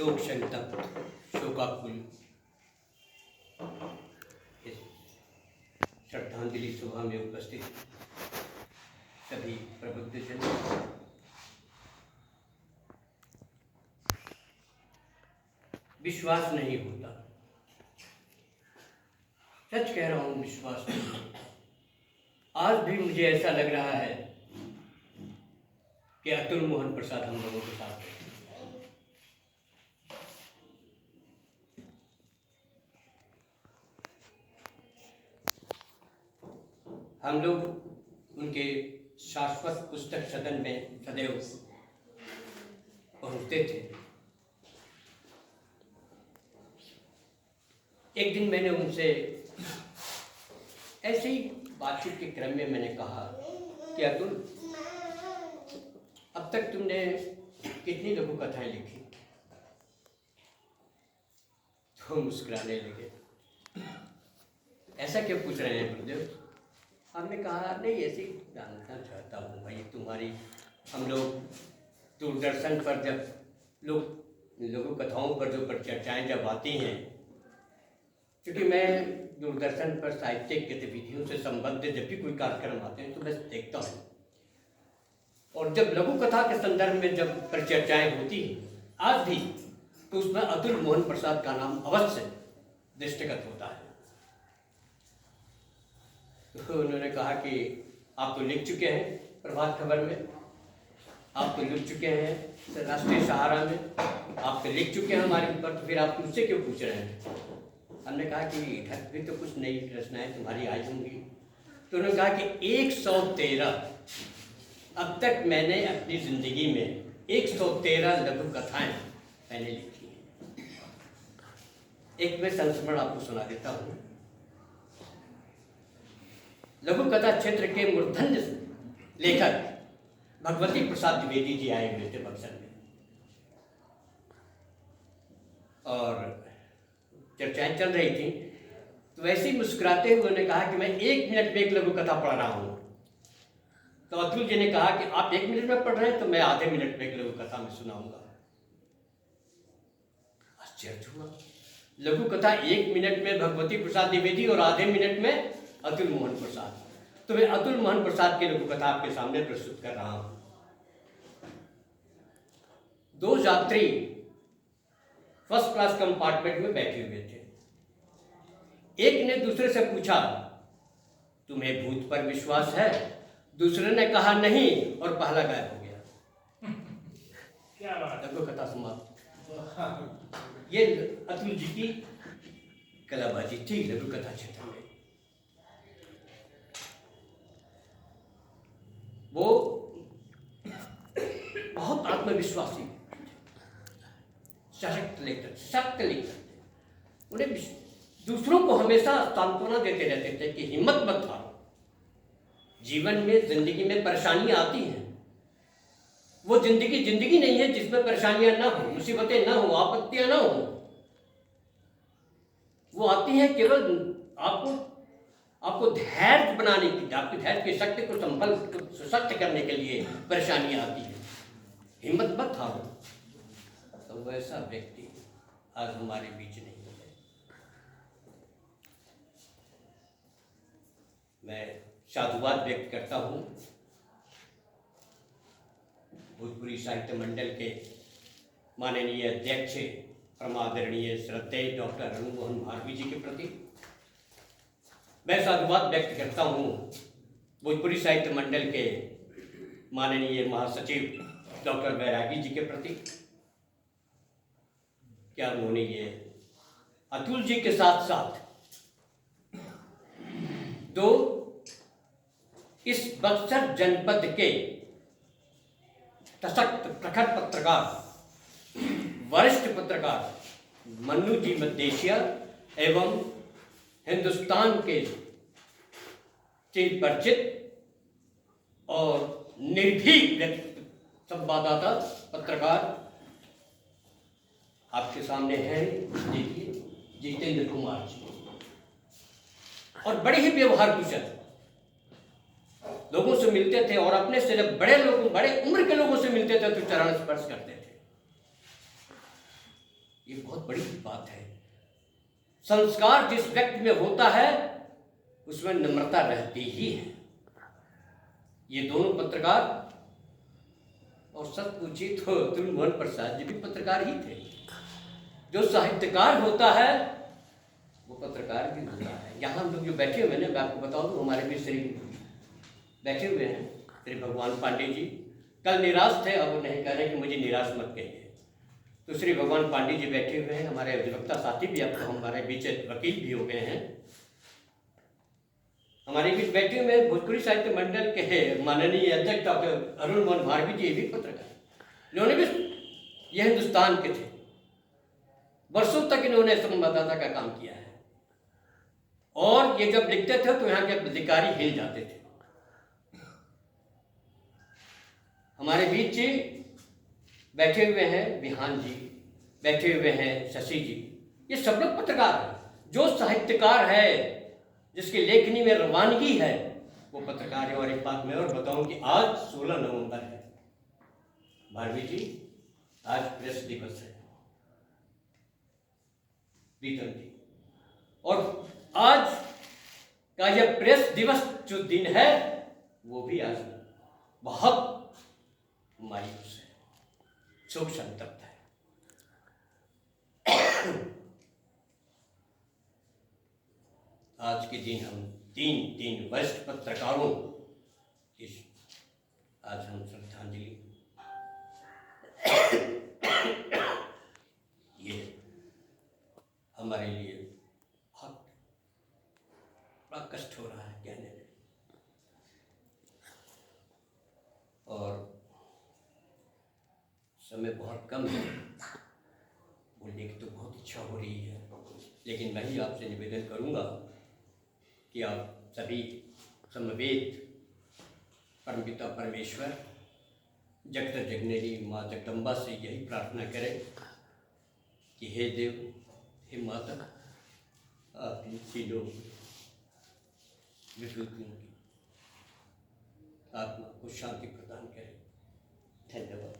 शोक संतप्त शोकाकुल इस श्रद्धांजलि सभा में उपस्थित सभी प्रबुद्धजन, विश्वास नहीं होता, सच कह रहा हूं, विश्वास नहीं होता। आज भी मुझे ऐसा लग रहा है कि अतुल मोहन प्रसाद हम लोगों के साथ हैं। हम लोग उनके शाश्वत पुस्तक सदन में सदैव पहुंचते थे। एक दिन मैंने उनसे ऐसे ही बातचीत के क्रम में मैंने कहा कि अतुल, अब तक तुमने कितनी लघु कथाएं लिखी? तो मुस्कुराने लगे। ऐसा क्यों पूछ रहे हैं गुरुदेव? हमने कहा नहीं, ऐसे ही जानना चाहता हूँ भाई तुम्हारी। हम लोग दूरदर्शन पर जब लघु कथाओं पर जो चर्चाएं जब आती हैं, क्योंकि मैं दूरदर्शन पर साहित्यिक गतिविधियों से संबंधित जब भी कोई कार्यक्रम आते हैं तो मैं देखता हूँ, और जब लघु कथा के संदर्भ में जब परिचर्चाएं होती हैं आज भी, तो उसमें अतुल मोहन प्रसाद का नाम अवश्य दृष्टिगत होता है। तो उन्होंने कहा कि आप तो लिख चुके हैं प्रभात खबर में, आप तो लिख चुके हैं राष्ट्रीय सहारा में, आप तो लिख चुके हैं हमारे ऊपर, तो फिर आप मुझसे क्यों पूछ रहे हैं? हमने कहा कि इधर भी तो कुछ नई रचनाएं तुम्हारी आई होंगी। तो उन्होंने कहा कि 113 अब तक मैंने अपनी जिंदगी में 113 लघु कथाएं मैंने लिखी हैं। एक मैं संस्मरण आपको सुना देता हूँ। लघु कथा क्षेत्र के मूर्धन्य लेखक भगवती प्रसाद द्विवेदी जी आए हुए थे बक्सर में, और चर्चाएं चल रही थी। तो वैसे ही मुस्कुराते हुए उन्होंने कहा कि मैं 1 मिनट में एक लघु कथा पढ़ रहा हूँ। तो अतुल जी ने कहा कि आप 1 मिनट में पढ़ रहे हैं तो मैं आधे मिनट में एक लघु कथा में सुनाऊंगा। आश्चर्य हुआ। लघु कथा 1 मिनट में भगवती प्रसाद द्विवेदी और आधे मिनट में अतुल मोहन प्रसाद। तो मैं अतुल मोहन प्रसाद की लघु कथा आपके सामने प्रस्तुत कर रहा हूं। 2 यात्री फर्स्ट क्लास कंपार्टमेंट में बैठे हुए थे। एक ने दूसरे से पूछा, तुम्हें भूत पर विश्वास है? दूसरे ने कहा नहीं, और पहला गायब हो गया। क्या बात? लघु कथा समाप्त। ये अतुल जी की कलाबाजी थी लघु कथा क्षेत्र में। वो बहुत आत्मविश्वासी, सशक्त लेखक, सख्त लेखक। उन्हें दूसरों को हमेशा सांत्वना देते रहते थे कि हिम्मत मत हारो। जीवन में, जिंदगी में परेशानियां आती हैं। वो जिंदगी नहीं है जिसमें परेशानियां ना हो, मुसीबतें ना हो, आपत्तियां ना हो। वो आती हैं केवल आपको धैर्य बनाने की, आपके धैर्य की शक्ति को संबल सशक्त करने के लिए परेशानियां आती हैं। हिम्मत मत हारो। तो वैसा व्यक्ति आज हमारे बीच नहीं है। मैं साधुवाद व्यक्त करता हूँ भोजपुरी साहित्य मंडल के माननीय अध्यक्ष परमादरणीय श्रद्धेय डॉक्टर अरुण मोहन भारवी जी के प्रति। मैं साधुवाद व्यक्त करता हूँ भोजपुरी साहित्य मंडल के माननीय महासचिव डॉक्टर बैरागी जी के प्रति। क्या उन्होंने ये अतुल जी के साथ साथ 2 इस बक्सर जनपद के सशक्त प्रखर पत्रकार, वरिष्ठ पत्रकार मन्नू जी मदेशिया एवं हिंदुस्तान के चिर परिचित और निर्भीक संवाददाता पत्रकार आपके सामने हैं, देखिए, जितेंद्र कुमार जी। और बड़े ही व्यवहार कुशल, लोगों से मिलते थे, और अपने से जब बड़े उम्र के लोगों से मिलते थे तो चरण स्पर्श करते थे। ये बहुत बड़ी बात है। संस्कार जिस व्यक्ति में होता है उसमें नम्रता रहती ही है। ये दोनों पत्रकार, और सच पूछिए तो तुल मोहन प्रसाद जी भी पत्रकार ही थे। जो साहित्यकार होता है वो पत्रकार भी होता है। यहाँ हम लोग जो बैठे हुए हैं, मैं आपको बता दूं, हमारे भी श्री बैठे हुए हैं श्री भगवान पांडे जी। कल निराश थे, अब वो नहीं कह रहे कि मुझे निराश मत कहिए। तो श्री भगवान पांडे जी बैठे हुए हैं, हमारे अधिवक्ता साथी भी, अब तो हमारे बीच वकील भी हो गए हैं। हमारे बीच बैठे हुए भोजपुरी साहित्य मंडल के माननीय अध्यक्ष डॉक्टर अरुण मोहन भारवी जी, ये भी पत्रकार। इन्होंने भी यह हिंदुस्तान के थे, वर्षों तक इन्होंने संवाददाता का काम किया है। और ये जब लिखते थे तो यहाँ के अधिकारी हिल जाते थे। हमारे बीच बैठे हुए हैं बिहान जी, बैठे हुए हैं शशि जी, ये सब लोग पत्रकार हैं। जो साहित्यकार है, जिसकी लेखनी में रवानगी है, वो पत्रकार है। और एक बात मैं और बताऊं कि आज 16 नवंबर है भारवी जी, आज प्रेस दिवस है, प्रीतम जी। और आज का यह प्रेस दिवस जो दिन है वो भी आज बहुत मायूस है, शोक संतप्त है। आज के दिन हम तीन वरिष्ठ पत्रकारों की आज हम श्रद्धांजलि ये हमारे लिए बहुत बड़ा कष्ट हो रहा है कहने में। और समय बहुत कम है, बोलने की तो बहुत इच्छा हो रही है, लेकिन मैं ही आपसे निवेदन करूंगा कि आप सभी समवेत परमपिता परमेश्वर जगत जगनेरी माँ जगदम्बा से यही प्रार्थना करें कि हे देव, हे माता, आप इन तीनों विभूतियों की आत्मा को शांति प्रदान करें। धन्यवाद।